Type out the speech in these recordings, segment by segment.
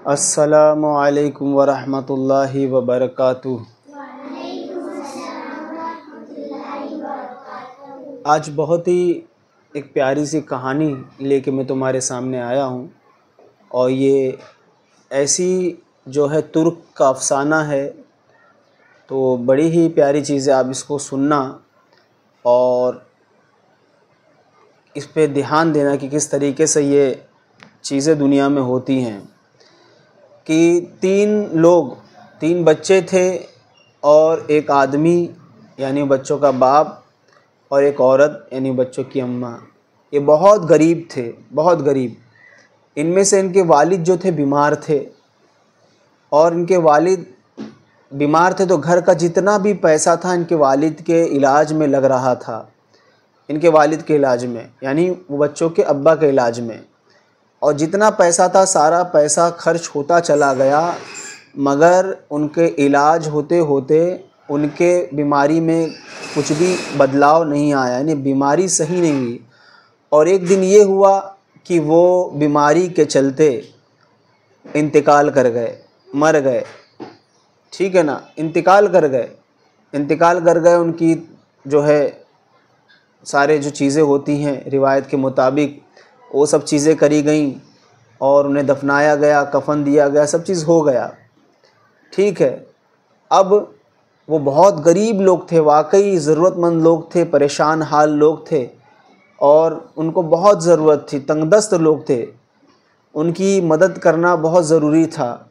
अस्सलामु अलैकुम वरहमतुल्लाहि वबरकातुह। आज बहुत ही एक प्यारी सी कहानी लेके मैं तुम्हारे सामने आया हूँ और ये ऐसी जो है तुर्क का अफ़साना है, तो बड़ी ही प्यारी चीज़ है। आप इसको सुनना और इस पे ध्यान देना कि किस तरीके से ये चीज़ें दुनिया में होती हैं। कि तीन बच्चे थे और एक आदमी यानी बच्चों का बाप और एक औरत यानी बच्चों की अम्मा। ये बहुत गरीब थे, बहुत गरीब। इनमें से इनके वालिद जो थे बीमार थे और इनके वालिद बीमार थे तो घर का जितना भी पैसा था इनके वालिद के इलाज में लग रहा था, इनके वालिद के इलाज में यानी वो बच्चों के अब्बा के इलाज में। और जितना पैसा था सारा पैसा खर्च होता चला गया, मगर उनके इलाज होते होते उनके बीमारी में कुछ भी बदलाव नहीं आया, यानी बीमारी सही नहीं हुई। और एक दिन ये हुआ कि वो बीमारी के चलते इंतकाल कर गए, मर गए। ठीक है ना, इंतकाल कर गए। उनकी जो है सारे जो चीज़ें होती हैं रिवायत के मुताबिक वो सब चीज़ें करी गईं और उन्हें दफनाया गया, कफन दिया गया, सब चीज़ हो गया। ठीक है, अब वो बहुत गरीब लोग थे, वाकई ज़रूरतमंद लोग थे, परेशान हाल लोग थे और उनको बहुत ज़रूरत थी, तंगदस्त लोग थे, उनकी मदद करना बहुत ज़रूरी था।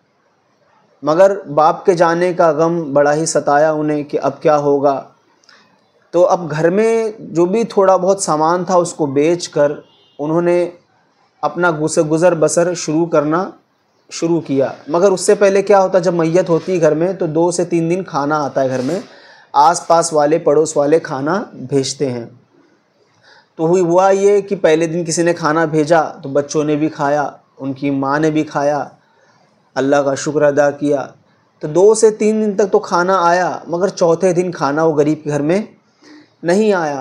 मगर बाप के जाने का गम बड़ा ही सताया उन्हें कि अब क्या होगा। तो अब घर में जो भी थोड़ा बहुत सामान था उसको बेचकर उन्होंने अपना गुज़र बसर शुरू किया। मगर उससे पहले क्या होता, जब मैयत होती है घर में तो 2 से 3 दिन खाना आता है घर में, आस-पास वाले पड़ोस वाले खाना भेजते हैं। तो हुआ ये कि पहले दिन किसी ने खाना भेजा तो बच्चों ने भी खाया, उनकी माँ ने भी खाया, अल्लाह का शुक्र अदा किया। तो 2 से 3 दिन तक तो खाना आया, मगर चौथे दिन खाना वो गरीब के घर में नहीं आया।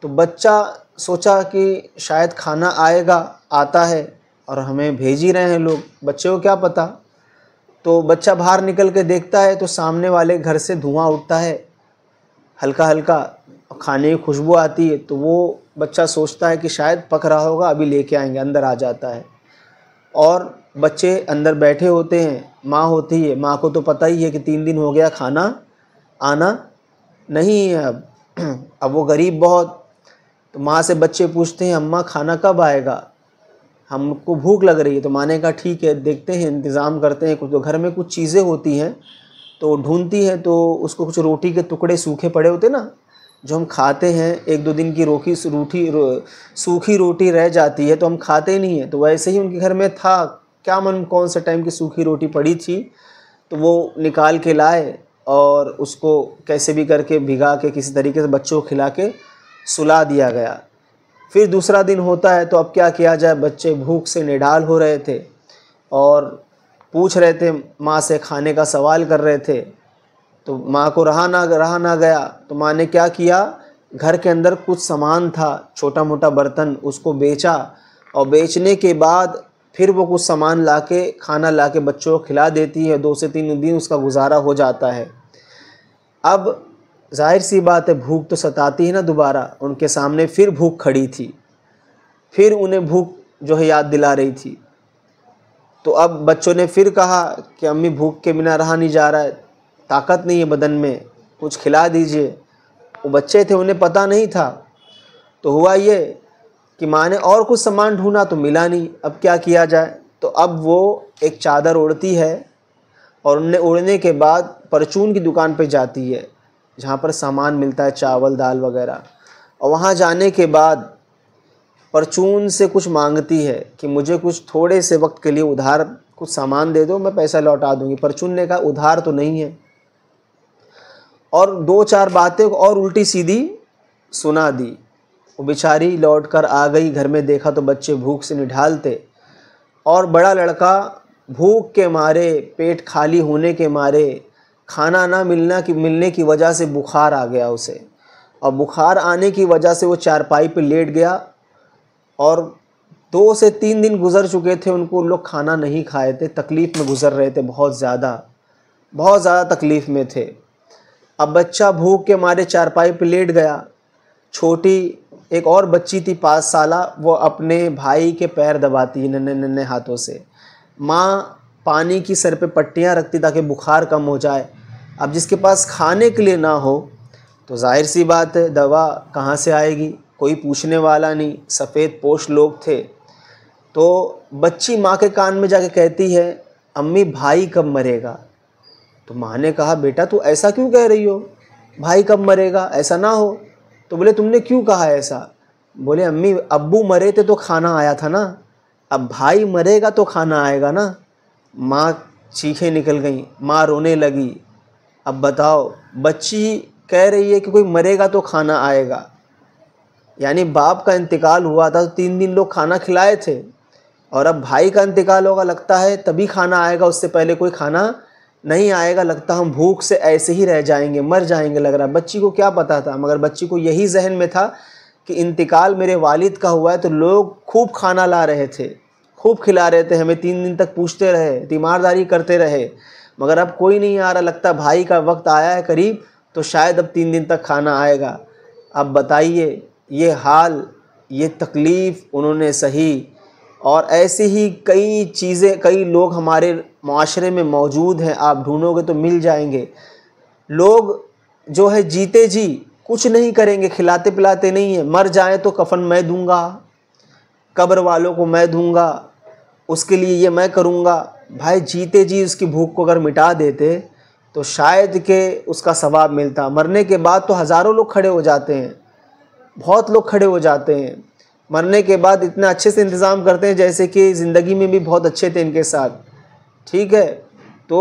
तो बच्चा सोचा कि शायद खाना आता है और हमें भेज ही रहे हैं लोग, बच्चे को क्या पता। तो बच्चा बाहर निकल के देखता है तो सामने वाले घर से धुआं उठता है हल्का हल्का, खाने की खुशबू आती है। तो वो बच्चा सोचता है कि शायद पक रहा होगा, अभी लेके आएंगे। अंदर आ जाता है और बच्चे अंदर बैठे होते हैं, माँ होती है, माँ को तो पता ही है कि 3 दिन हो गया खाना आना नहीं है। अब वो गरीब बहुत, तो माँ से बच्चे पूछते हैं अम्मा खाना कब आएगा, हमको भूख लग रही है। तो माँ ने कहा ठीक है, देखते हैं, इंतज़ाम करते हैं। कुछ तो घर में कुछ चीज़ें होती हैं तो ढूंढती है, तो उसको कुछ रोटी के टुकड़े सूखे पड़े होते ना, जो हम खाते हैं, 1-2 दिन की सूखी रोटी रह जाती है तो हम खाते नहीं हैं। तो वैसे ही उनके घर में था, क्या मालूम कौन सा टाइम की सूखी रोटी पड़ी थी, तो वो निकाल के लाए और उसको कैसे भी करके भिगा के किसी तरीके से बच्चों को खिला के सुला दिया गया। फिर दूसरा दिन होता है तो अब क्या किया जाए, बच्चे भूख से निढाल हो रहे थे और पूछ रहे थे माँ से, खाने का सवाल कर रहे थे। तो माँ को रहा ना गया, तो माँ ने क्या किया, घर के अंदर कुछ सामान था, छोटा मोटा बर्तन, उसको बेचा और बेचने के बाद फिर वो कुछ सामान खाना लाके बच्चों को खिला देती है। 2 से 3 दिन उसका गुजारा हो जाता है। अब जाहिर सी बात है, भूख तो सताती है ना दोबारा। उनके सामने फिर भूख खड़ी थी, फिर उन्हें भूख जो है याद दिला रही थी। तो अब बच्चों ने फिर कहा कि अम्मी भूख के बिना रहा नहीं जा रहा है, ताकत नहीं है बदन में, कुछ खिला दीजिए। वो बच्चे थे, उन्हें पता नहीं था। तो हुआ ये कि माँ ने और कुछ सामान ढूंढा तो मिला नहीं, अब क्या किया जाए। तो अब वो एक चादर ओढ़ती है और उन्हें ओढ़ने के बाद परचून की दुकान पे जाती है जहाँ पर सामान मिलता है, चावल दाल वगैरह। और वहाँ जाने के बाद परचून से कुछ मांगती है कि मुझे कुछ थोड़े से वक्त के लिए उधार कुछ सामान दे दो, मैं पैसा लौटा दूंगी। परचून ने कहा उधार तो नहीं है, और 2-4 बातें और उल्टी सीधी सुना दी। वो बेचारी लौट कर आ गई, घर में देखा तो बच्चे भूख से निढाल थे और बड़ा लड़का भूख के मारे, पेट खाली होने के मारे, खाना ना मिलने की वजह से बुखार आ गया उसे। और बुखार आने की वजह से वो चारपाई पे लेट गया और 2 से 3 दिन गुजर चुके थे, उनको लोग खाना नहीं खाए थे, तकलीफ़ में गुजर रहे थे, बहुत ज़्यादा तकलीफ़ में थे। अब बच्चा भूख के मारे चारपाई पे लेट गया। छोटी एक और बच्ची थी 5 साला, वो अपने भाई के पैर दबाती नन्हे नन्हे हाथों से। माँ पानी की सर पे पट्टियाँ रखती ताकि बुखार कम हो जाए। अब जिसके पास खाने के लिए ना हो तो जाहिर सी बात है दवा कहाँ से आएगी, कोई पूछने वाला नहीं, सफ़ेद पोश लोग थे। तो बच्ची माँ के कान में जाके कहती है, अम्मी भाई कब मरेगा? तो माँ ने कहा, बेटा तू ऐसा क्यों कह रही हो, भाई कब मरेगा, ऐसा ना हो। तो बोले तुमने क्यों कहा ऐसा? बोले अम्मी अब्बू मरे थे तो खाना आया था ना, अब भाई मरेगा तो खाना आएगा ना। माँ चीखें निकल गईं, माँ रोने लगी। अब बताओ, बच्ची कह रही है कि कोई मरेगा तो खाना आएगा, यानी बाप का इंतकाल हुआ था तो 3 दिन लोग खाना खिलाए थे, और अब भाई का इंतकाल होगा, लगता है तभी खाना आएगा, उससे पहले कोई खाना नहीं आएगा, लगता हम भूख से ऐसे ही रह जाएंगे, मर जाएंगे लग रहा। बच्ची को क्या पता था, मगर बच्ची को यही जहन में था कि इंतकाल मेरे वालिद का हुआ है तो लोग खूब खाना ला रहे थे, खूब खिला रहे थे, हमें 3 दिन तक पूछते रहे, तीमारदारी करते रहे, मगर अब कोई नहीं आ रहा, लगता भाई का वक्त आया है करीब, तो शायद अब 3 दिन तक खाना आएगा। अब बताइए, ये हाल, ये तकलीफ़ उन्होंने सही। और ऐसी ही कई चीज़ें, कई लोग हमारे माशरे में मौजूद हैं, आप ढूंढोगे तो मिल जाएंगे। लोग जो है जीते जी कुछ नहीं करेंगे, खिलाते पिलाते नहीं है, मर जाएं तो कफन मैं दूंगा, कब्र वालों को मैं दूंगा, उसके लिए ये मैं करूंगा। भाई जीते जी उसकी भूख को अगर मिटा देते तो शायद के उसका सवाब मिलता। मरने के बाद तो हज़ारों लोग खड़े हो जाते हैं, बहुत लोग खड़े हो जाते हैं, मरने के बाद इतना अच्छे से इंतज़ाम करते हैं जैसे कि ज़िंदगी में भी बहुत अच्छे थे इनके साथ, ठीक है। तो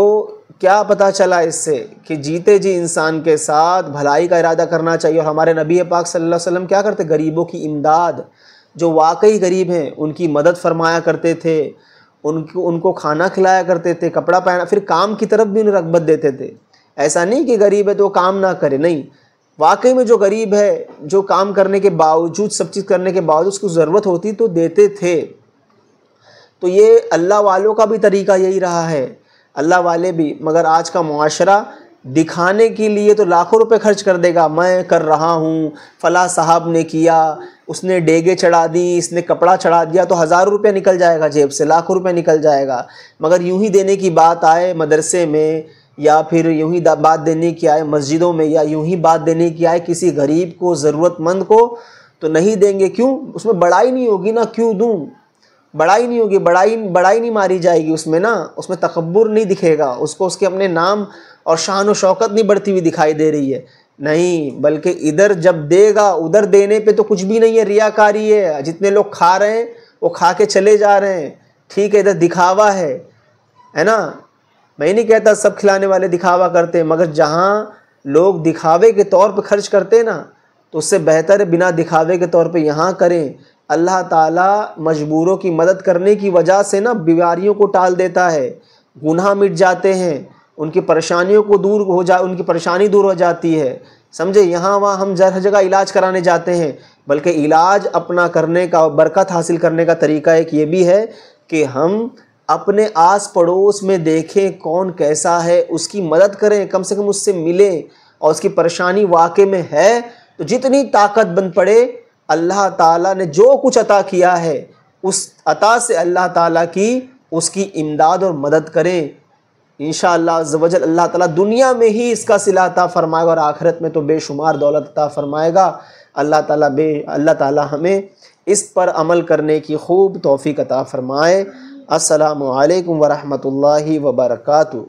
क्या पता चला इससे कि जीते जी इंसान के साथ भलाई का इरादा करना चाहिए। और हमारे नबी पाक सल्लल्लाहु अलैहि वसल्लम क्या करते, गरीबों की इमदाद, जो वाकई गरीब हैं उनकी मदद फरमाया करते थे, उनको खाना खिलाया करते थे, कपड़ा पहना, फिर काम की तरफ भी उन्हें रग़बत देते थे। ऐसा नहीं कि गरीब है तो काम ना करे, नहीं, वाकई में जो गरीब है, जो काम करने के बावजूद, सब चीज़ करने के बावजूद उसको ज़रूरत होती तो देते थे। तो ये अल्लाह वालों का भी तरीका यही रहा है, अल्लाह वाले भी। मगर आज का मुआशरा दिखाने के लिए तो लाखों रुपए खर्च कर देगा, मैं कर रहा हूँ, फ़लाँ साहब ने किया, उसने डेगे चढ़ा दी, इसने कपड़ा चढ़ा दिया, तो हज़ारों रुपये निकल जाएगा जेब से, लाखों रुपये निकल जाएगा। मगर यूं ही देने की बात आए मदरसे में, या फिर यूं ही बात देने की आए मस्जिदों में, या यूं ही बात देने की आए किसी गरीब को, ज़रूरतमंद को, तो नहीं देंगे। क्यों? उसमें बड़ाई नहीं होगी ना, क्यों दूँ, बड़ाई नहीं होगी, बड़ाई नहीं मारी जाएगी उसमें ना, उसमें तकब्बुर नहीं दिखेगा, उसको उसके अपने नाम और शान और शौकत नहीं बढ़ती हुई दिखाई दे रही है, नहीं, बल्कि इधर जब देगा उधर देने पे तो कुछ भी नहीं है, रियाकारी है। जितने लोग खा रहे हैं वो खा के चले जा रहे हैं, ठीक है, इधर दिखावा है ना। मैं नहीं कहता सब खिलाने वाले दिखावा करते हैं, मगर जहाँ लोग दिखावे के तौर पे खर्च करते हैं ना, तो उससे बेहतर है बिना दिखावे के तौर पे यहाँ करें। अल्लाह ताला मजबूरों की मदद करने की वजह से ना बीमारियों को टाल देता है, गुनाह मिट जाते हैं, उनकी परेशानियों को उनकी परेशानी दूर हो जाती है, समझे। यहाँ वहाँ हम हर जगह इलाज कराने जाते हैं, बल्कि इलाज अपना करने का, बरकत हासिल करने का तरीका एक ये भी है कि हम अपने आस पड़ोस में देखें कौन कैसा है, उसकी मदद करें, कम से कम उससे मिलें, और उसकी परेशानी वाकई में है तो जितनी ताकत बन पड़े, अल्लाह ताला ने जो कुछ अता किया है उस अता से अल्लाह ताला की उसकी इमदाद और मदद करें। इंशाअल्लाह अज़्ज़ वजल अल्लाह ताला दुनिया में ही इसका सिला अता फरमाएगा और आखिरत में तो बेशुमार दौलत अता फरमाएगा। अल्लाह ताला हमें इस पर अमल करने की खूब तौफीक अता फरमाए। अस्सलामु अलैकुम व रहमतुल्लाहि व बरकातुहू।